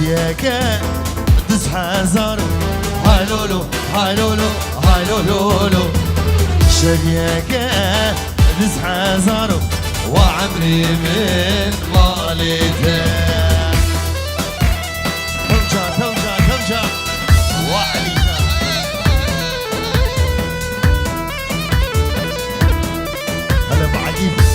شبيكة دس حزار هاي لولو هاي لولو هاي لولو شبيكة دس حزار وعمري من والده توجع وعلينا هلا بعجيب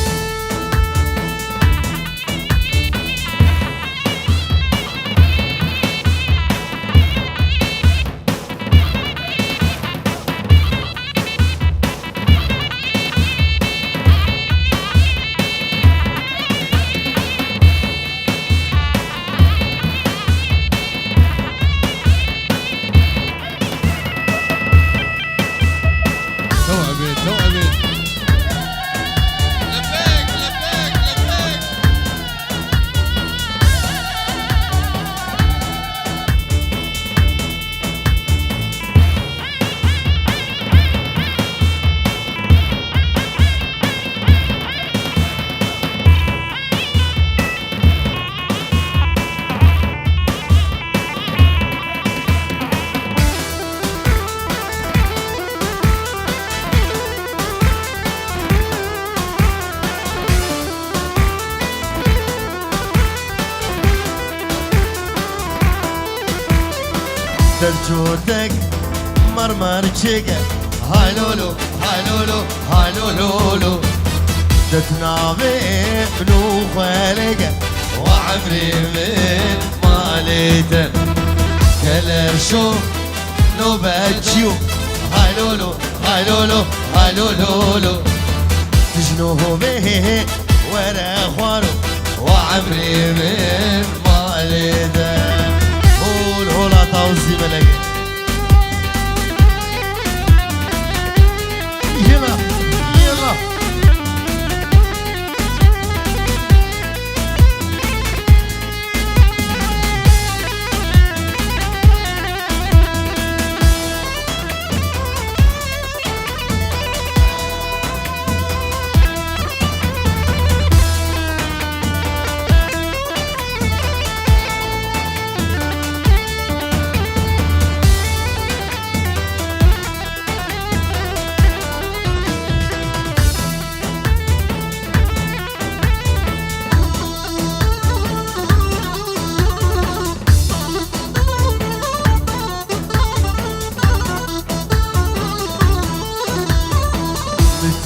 درجودك مرمر جيجا هاي لولو هاي لولو هاي لولو تتنامي منو خالقة وعمري من ماليته كلاشو نوباتشيو هاي لولو هاي لولو هاي لولو تجنوه به ورا خوارو وعمري من ماليته هولا توزي ملك يلا يلا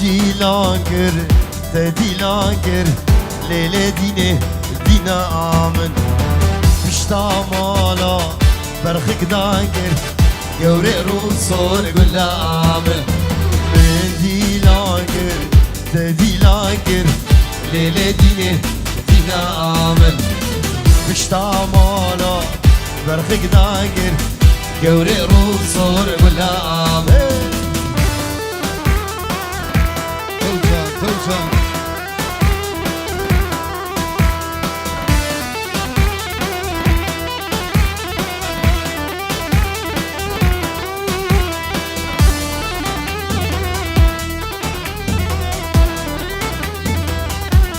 Dilangır, de dilangır, lele dine, dine amen. Piştamala, berxik dangır, gevre rusor gülle amen. Dilangır, de dilangır, lele dine, dine amen. Piştamala, berxik dangır, gevre rusor gülle amen.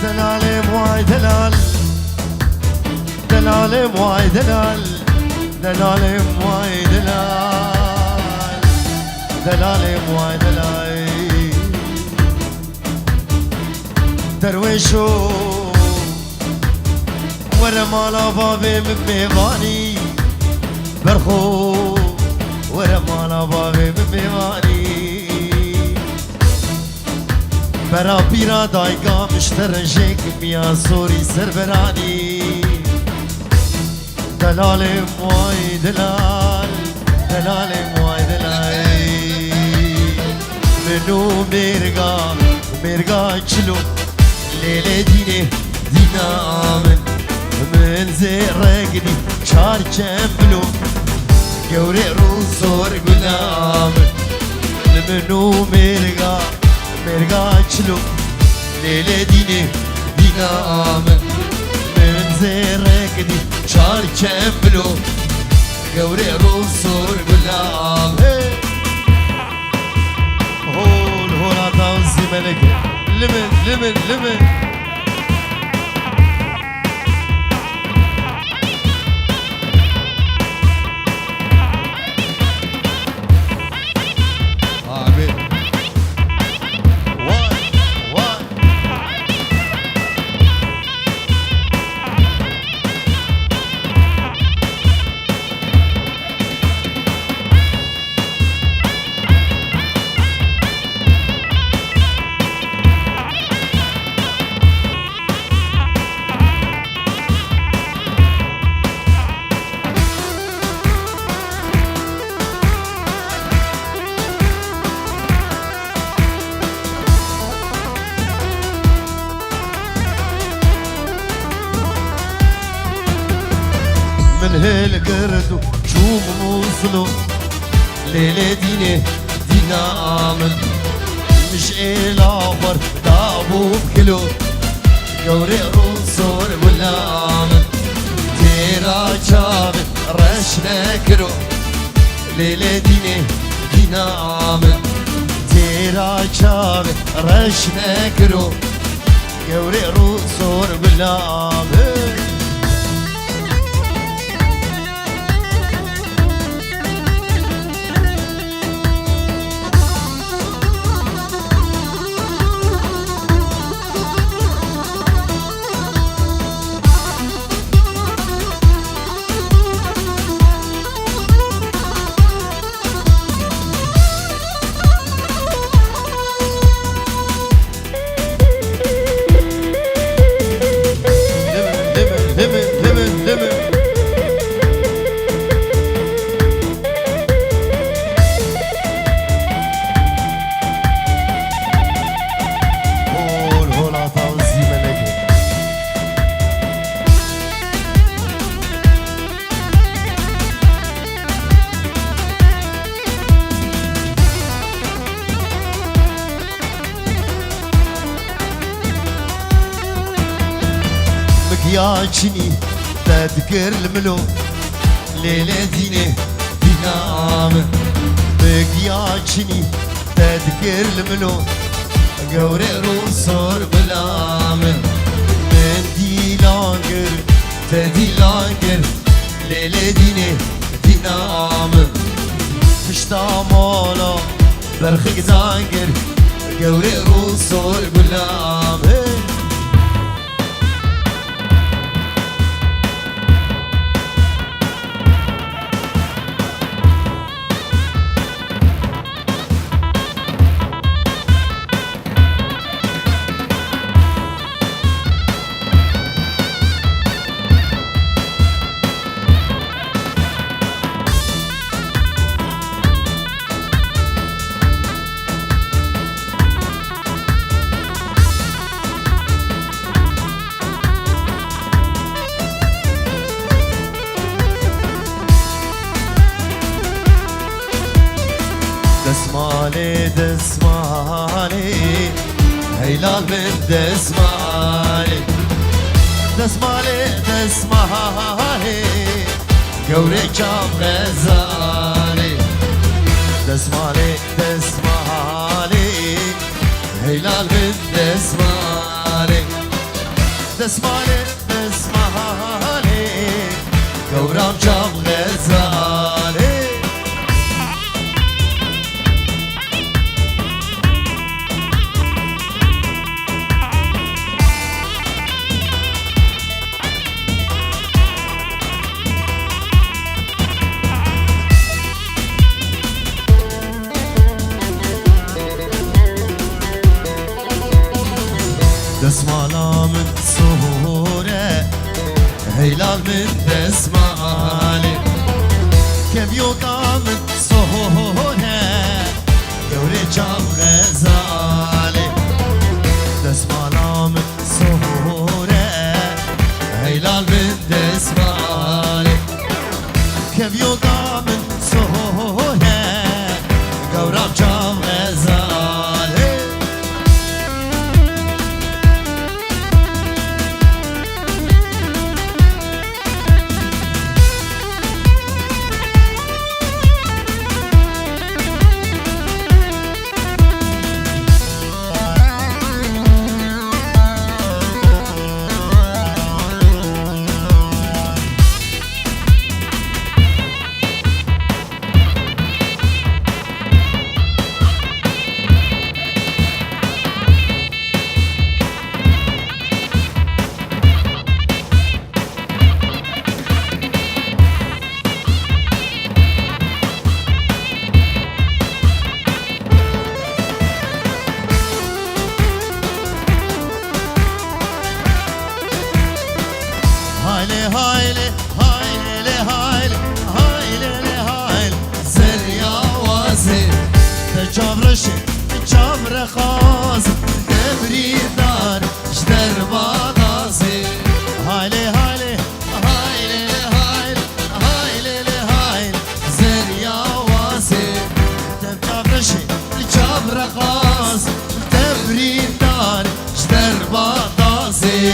دلالم واي دلال دلالم واي دلال دلالم واي دلال دلالم واي دلال درويشو ورا مالا بابي من ميواني برخو ورا مالا بابي من ميواني برا بيرا دايقا مشترجك ميا سوري سربراني دلالي مواي دلال دلالي مواي دلال منو ميرغا ميرغا چلو ليلة ديني دينا آمن من زيرقني چار چمبلو گوري روزور قلنا آمن منو ميرغا ميرغا چلو ليلة ديني دينا آمن من زيرقني چار چمبلو گوري روزور قلنا آمن هول هولا تاوزي ملكة لمن لمن لمن بالقردو شوم موصلو ليلة ديني دينا آمن مش إلاخر دابو بكلو قوري روسور ولا آمن تيرا شابت رشنا كرو ليلة ديني دينا آمن تيرا شابت رشنا كرو قوري روسور ولا آمن مكياجني تذكر الملو ليلة ديني دينا آمن مكياجني تذكر الملو قوري روسور بالآمن من دي لانجر تدي لانجر ليلة ديني دينا آمن فشتا مالا برخك زانجر قوري روسور بالآمن دسمالي دسمالي هيلال من دسمالي دسمالي دسمالي قوري جام غزالي دسمالي دسمالي هيلال من دسمالي دسمالي دسمالي قورام جام غزالي دسمالا من سهورة هيلال من دسمالي كبيوكا من سهورة قوري جام غزالي دسمالا من سهورة هيلال من دسمالي كبيوكا من سهورة قورام جام غزالي جبر خاز دبری دار جدر بادازی هایله هایله هایله هایله خاص تبريد دار اشتر بطاسي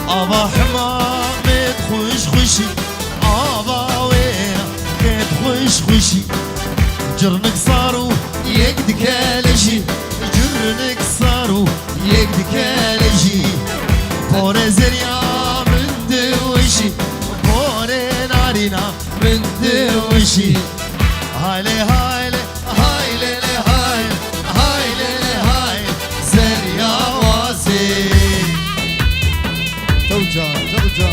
أبا حمامد خوش خوشي أبا وينا كد خوش خوشي جرنك صارو يقد كالجي جرنك صارو يقد كالجي بوري زريا من دوشي بوري نارينا من دوشي هايلي هايلي هايلي هايلي هايلي هايلي زريا واسي زوجة زوجة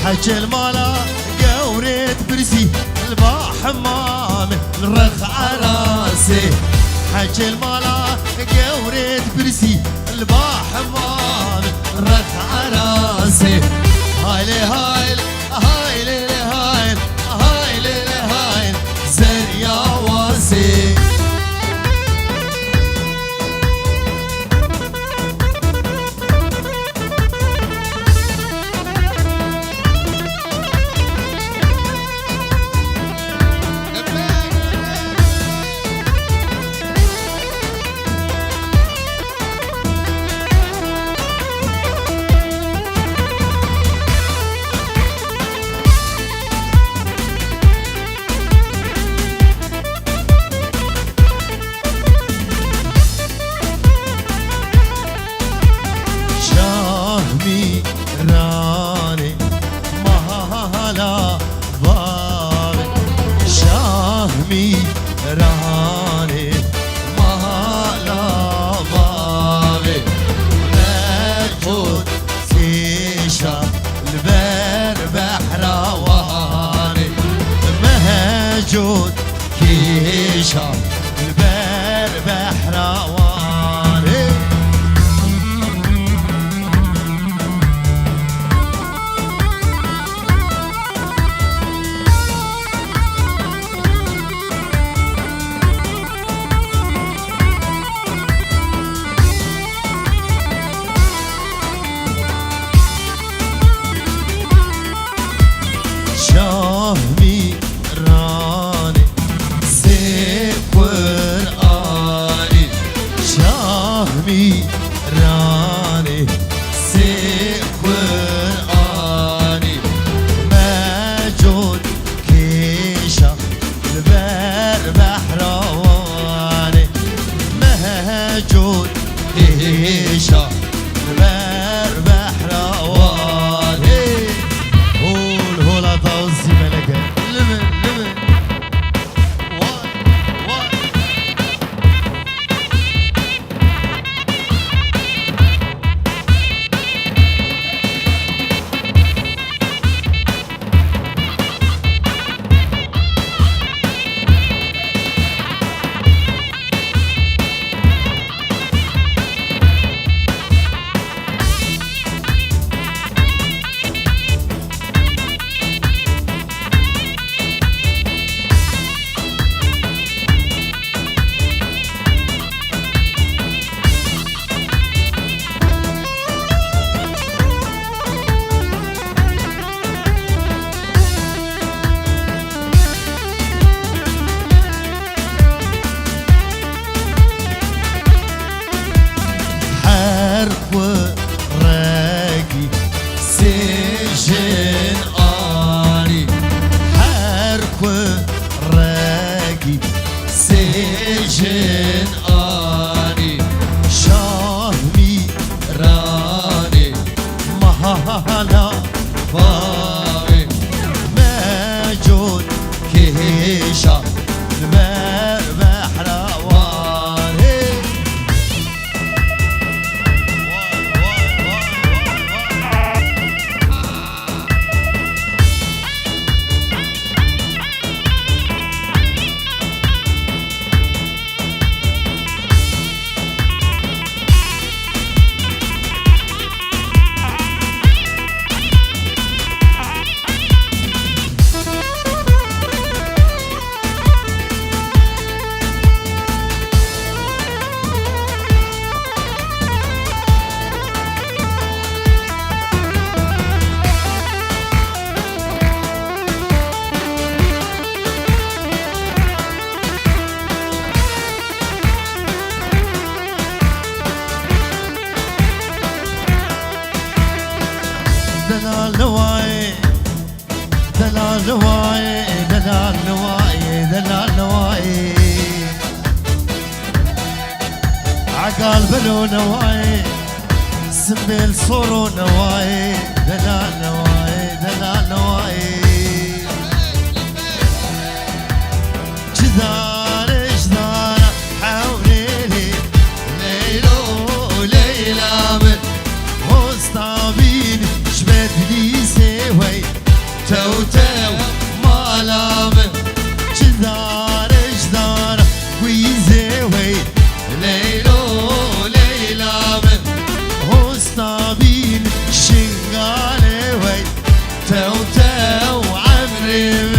حكي المالا قوريت برسي الباح حمام الرخ عراسي حكي المالا قوريت برسي الباح حمام الرخ عراسي هايلي هايلي هايلي هايلي هايلي هايلي زريا واسي راني مهلا ضاري شاهمي راني مهلا ضاري موجود كيشا البر بحر وهاني موجود كيشا البر بحر وهاني شاهمي راني سيف قرآني دلال نواي دلال نواي دلال نواي عقال بلو نواي سنبل صورو نواي دلال نواي دلال نواي جدار جدار حولي ليلو ليلى من مصطابين شبت لي سوي توتو مالامن جدار جدار ويزوي ليلو ليلى من مصطابين شنقالي وي توتو عمري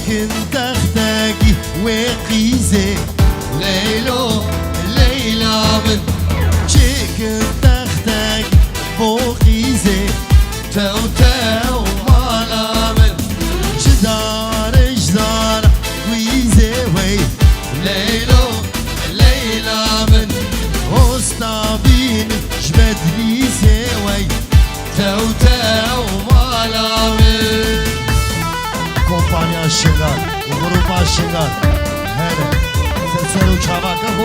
كنت اختاقي وقيزي ليلو ليلى من كنت اختاقي بوقيزي توتو مالا من جدار جدار ويزي وي ليلو ليلى من وسطابين جبد لي سوي توتو مالا من كومبانيا الشغال وغروب الشغال هلا سلسلو شبكه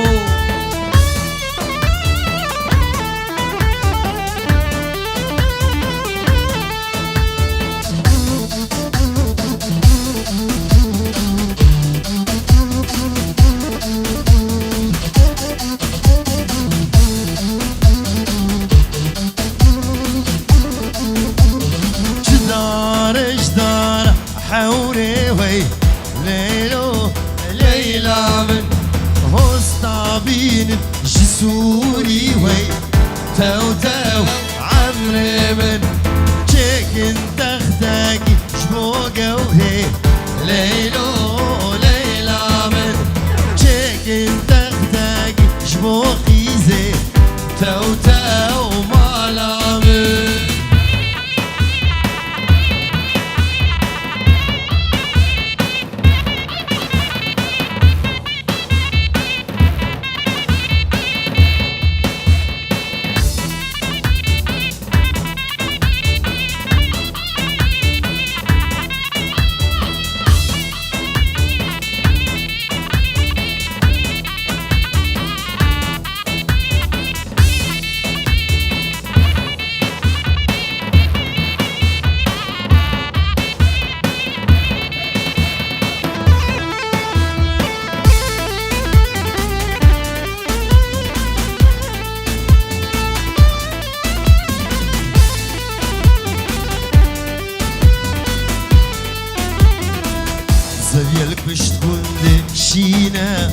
جدار جدار حوري وي ليلو ليلى من هوسطابين جسوري وي توتو عمري من كن تختاقي شبوقه وهي ليلو ليلى من كن تختاقي شبوقي زي توتو مالا من زويل بشت كندي شينا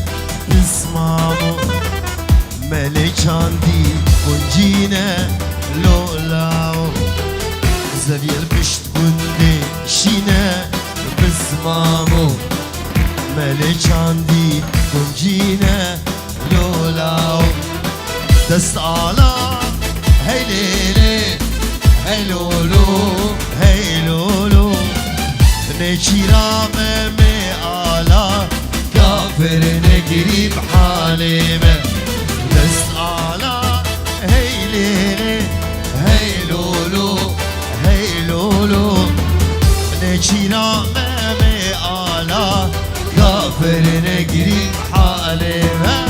اسمامو ملك عندي كنجينا لولاو زويل بشت كندي شينا بسمامو ملك عندي كنجينا لولاو دست على هي ليلي هي لولو هي لولو نشيرا ممي آلا كافر نجري بحاليمة دست آلا هي ليلي هي لولو هي لولو نشيرا ممي آلا كافر نجري بحاليمة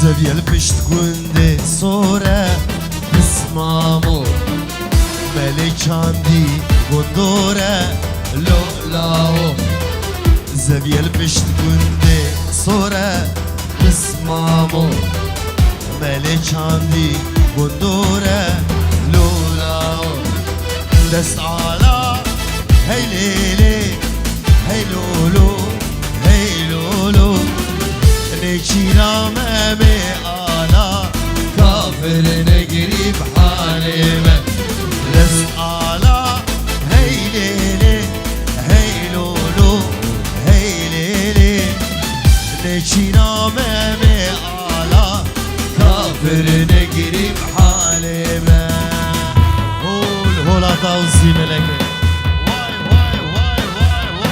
زويل بشت كندي صورة بسمامو ملك عندي قندورة لولاو زبيل بشت كندي صورة بسمامو ملك عندي بندورة لولاو دست على هي ليلي هي لولو هي لولو نيشينا مامي آلا كافر نجري بحالي دست على هي ليلي هي لولو هي ليلي نيشينا مامي آلا كافر نجري بحالي هولا توزي ملكي واي واي واي واي واي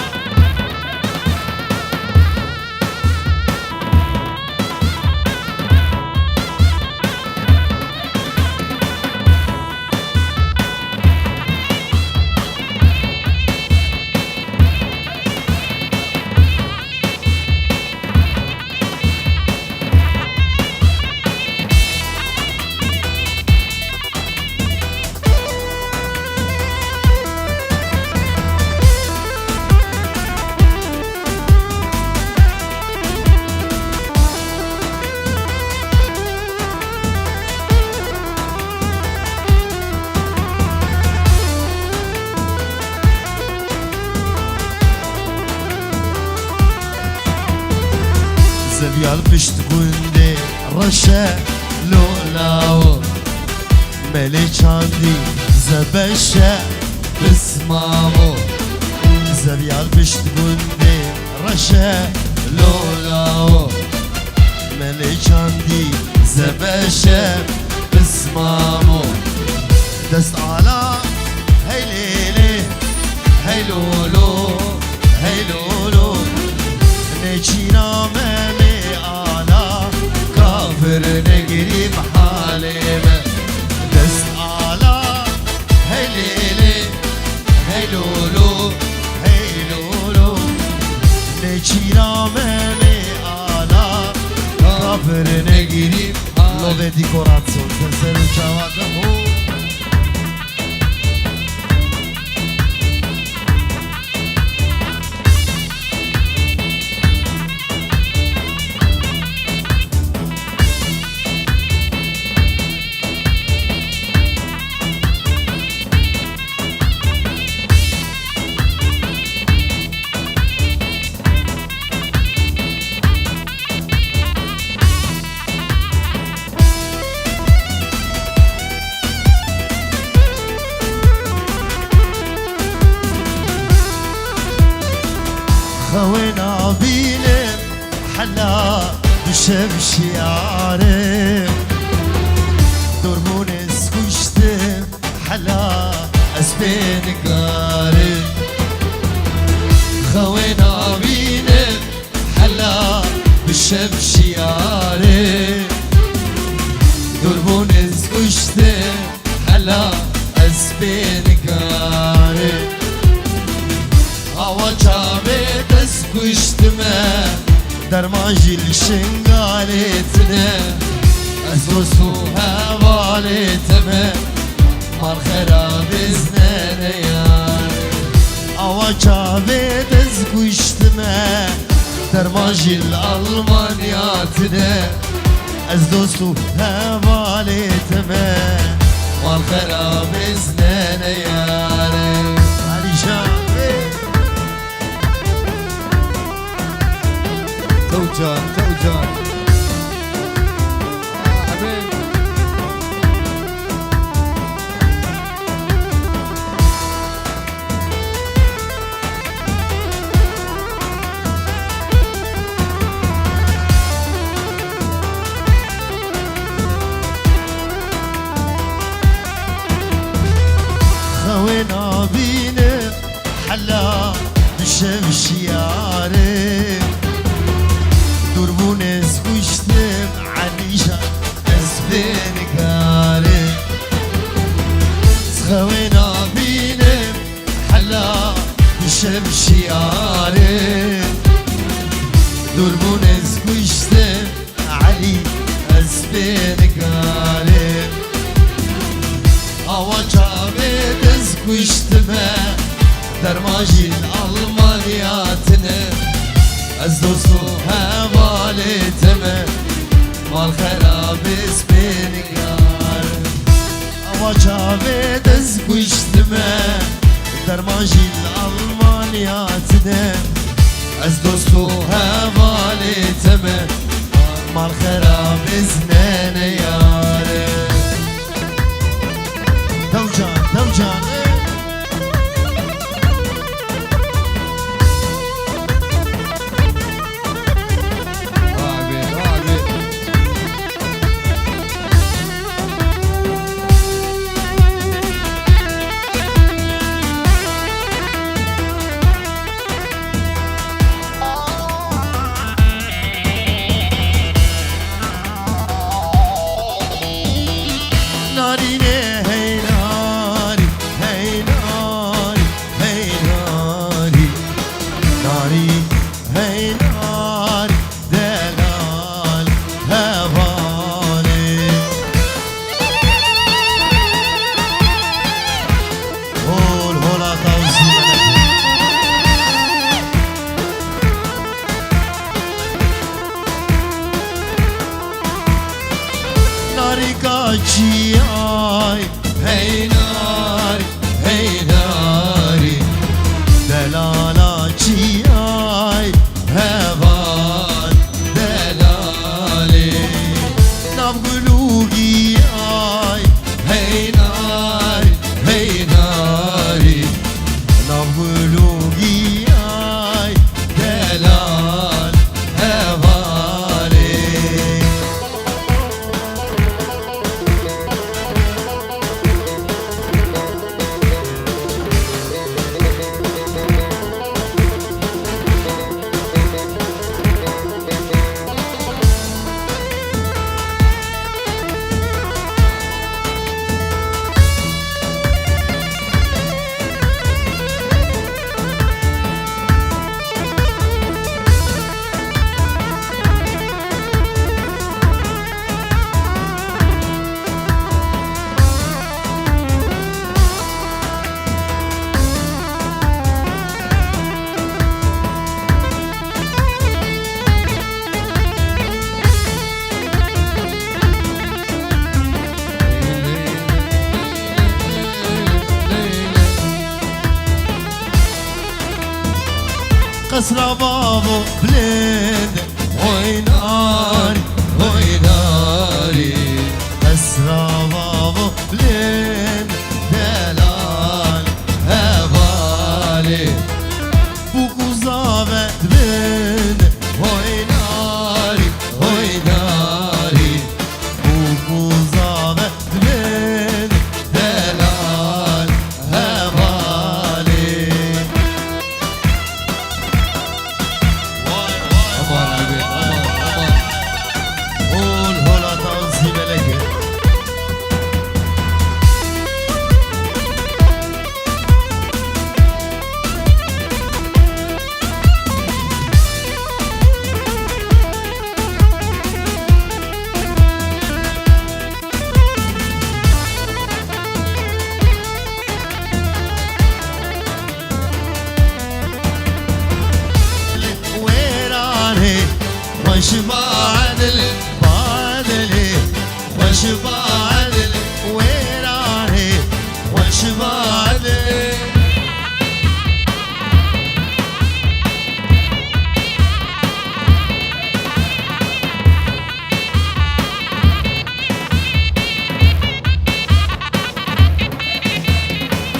زبيال بشت كندي رشا لولاو ملك عندي زبشة بسمامو زبيال بشت كندي رشا لولاو ملك عندي زبشة بسمامو دست على هي ليلي هي لولو هي لولو نجينا مامي آلا كافر نجري بحالي دست على هي ليلي هي لولو هي لولو نجينا مامي آلا كافر نجري بحالي لو ديكوراتسيون تنسل جوادهو خوينا بينا حلا بشب شعارم درمون اسكشتم حلا اسبين قارم خوينا بينا حلا بشب شعارم درمون اسكشتم حلا اسبين قارم هوا جابت اسكشتما درماجي الشنقالتنا اسوسوها والتما مال خراب زنانيان هوا جابت اسكشتما درماجي الالمانياتنا اسوسوها والتما مال خراب زنانيان علي جابت توجان توجان حبيبي خوينا بينا حلا بشب شياري دربون اسكو از دوستو حوالتمه مال خراب اسپینگار اما چاوه دز گوشتمه در ماجیل آلمانیاتنه از دوستو حوالتمه مال خراب ازنه یاره دو جان نارینه هی ناری هی ناری هی ناری ناری هی ناری دلال هوانه هول هولا توزی ناری کاچی هی ناری هی ناری دلالا چی آی هوان دلالی نبگلوگی آی هی ناری هی ناری نبگلوگی آی دلال هوانی قصر بابو بلند وي ناري وي ناري قصر بابو بلند دلال هوالي بوكو زابت بلند وي ناري وي ناري بوكو زابت بلند دلال هوالي قول هلا تنصيب لك وش بعدل بعدلي وش بعدل ويراني وش بعدل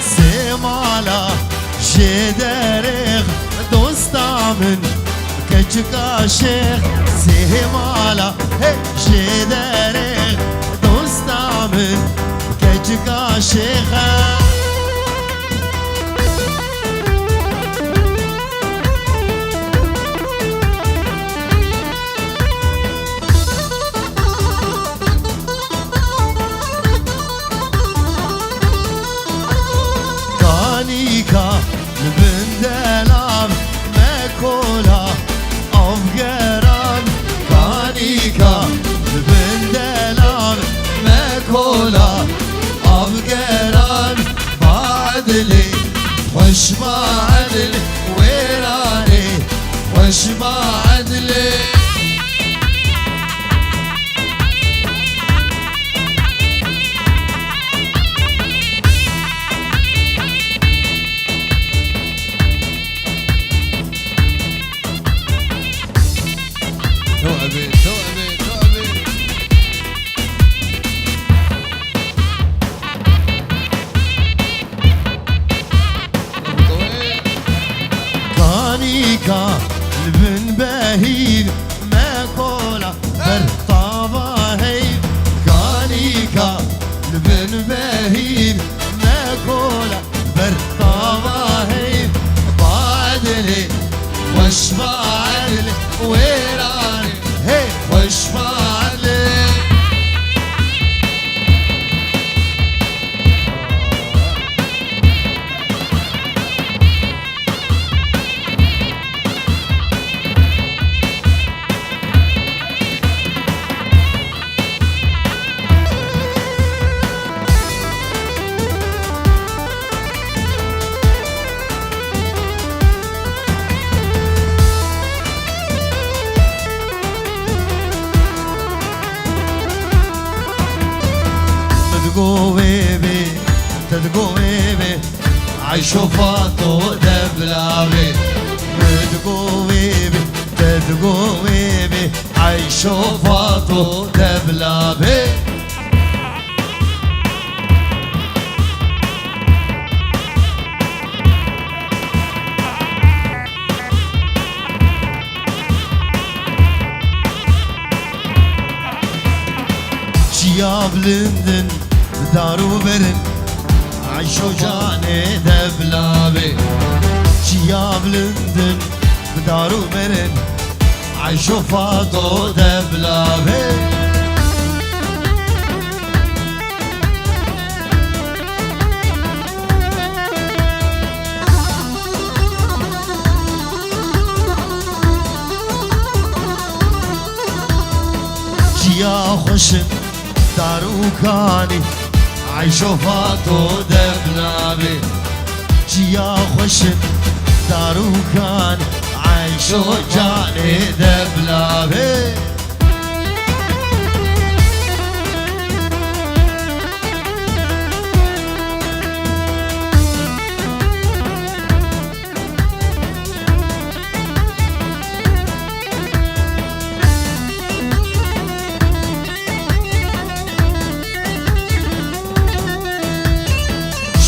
سمالا جدرغ دوستامن كجك عاشق سهمالا جدرغ دوستامن كجك عاشق كانيكا بندلام مكولا أفجران كانيكا بندلام مكولا أفجران وش بعد لي توأبي توأبي توأبي كانيكا البن بهيد ما كولا برطابة هيد كانيكا البن بهيد ما كولا برطابة هيد بعدني وش بعدني ويراني هي وش بعدني تدقوبي تدقوبي عيشو فاطو دبلابي تدقوبي تدقوبي عيشو فاطو دبلابي شياب لندن دارو برن عيشو جاني دبلابي شياب لندن دارو برن عيشو فاطو دبلابي يا خشن دارو كاني عيشو فاطو دبلابي يا خشن دارو كاني عيشو جاني دبلابي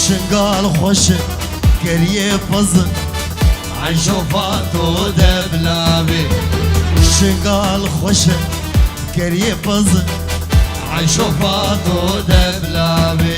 شنقال خوش كريه فضل عيشو فاطو دبلابي شنقال خوش كريه فضل عيشو فاطو دبلابي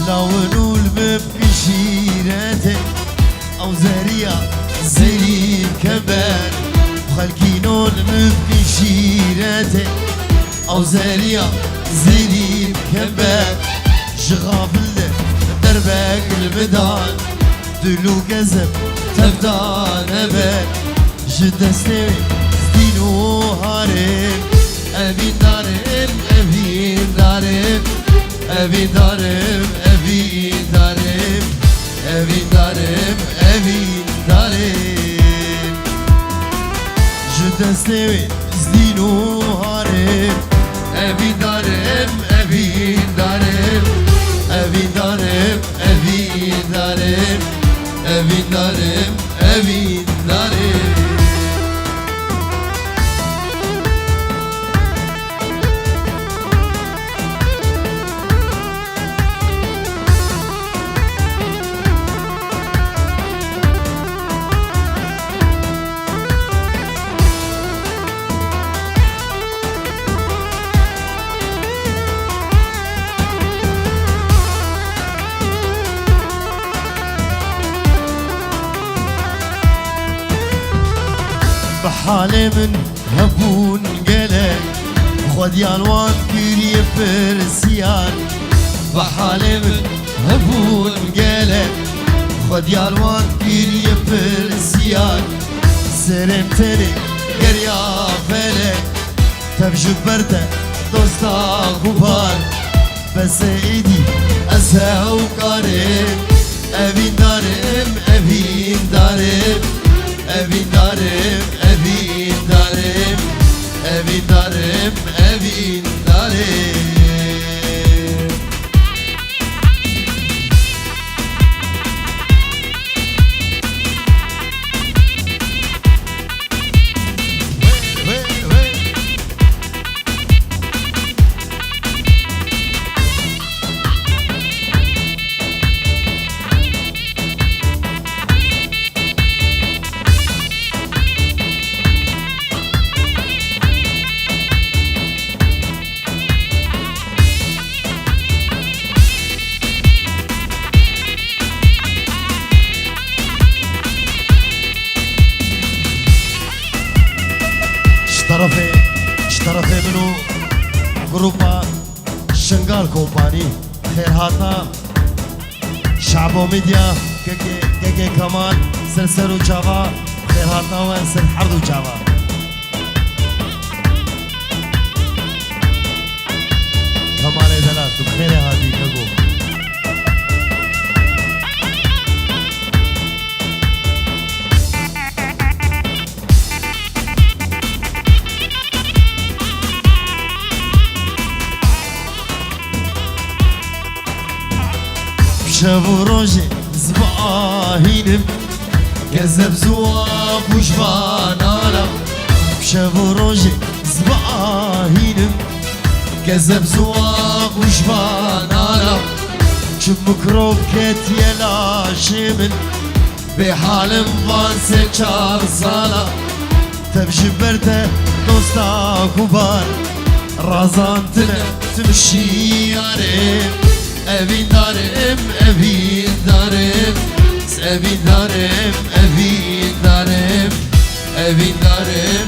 لونو المبكي شيرته او زريا زي كبار خلقينو المبكي شيرته او زريا زي كبار شغافل دربك المدان دلو كذب تفدان ابد جدستي ستينو هارم ابي دارم ابي دارم ابي دارم ابي دارم ابي دارم ابي دارم دستوي زدينو هارم أبي دارم أبي دارم أبي دارم أبي دارم أبي دارم أبي دارم بحالي من هبون قلق خود يالوان كيري فرسيان بحالي من هبون قلق خود يالوان كيري فرسيان سرم تري قريا فلك تبجب برده دوستا غبار بس ايدي اسهو قارب ابين دارم ابين دارم أبي دارم أبي دارم أبي دارم أبي دارم اشترفي منو جروبا شنغال كومباني خير هاتا شعبو ميديا كيكي كمان سلسل وجافا خير هاتا وانسل حرد وجافا كمان دلات بخير هادي كاكو شب روزی زباهینم گذب زواب وجبانانم شب روزی زباهینم گذب زواب وجبانانم چه مکروب کت یلاشمن به حالم وانسه 4 ساله تبجي برده دوستا كبار رازان تمشي يارم أبي دارم أبي دارم أبي دارم أبي دارم أبي دارم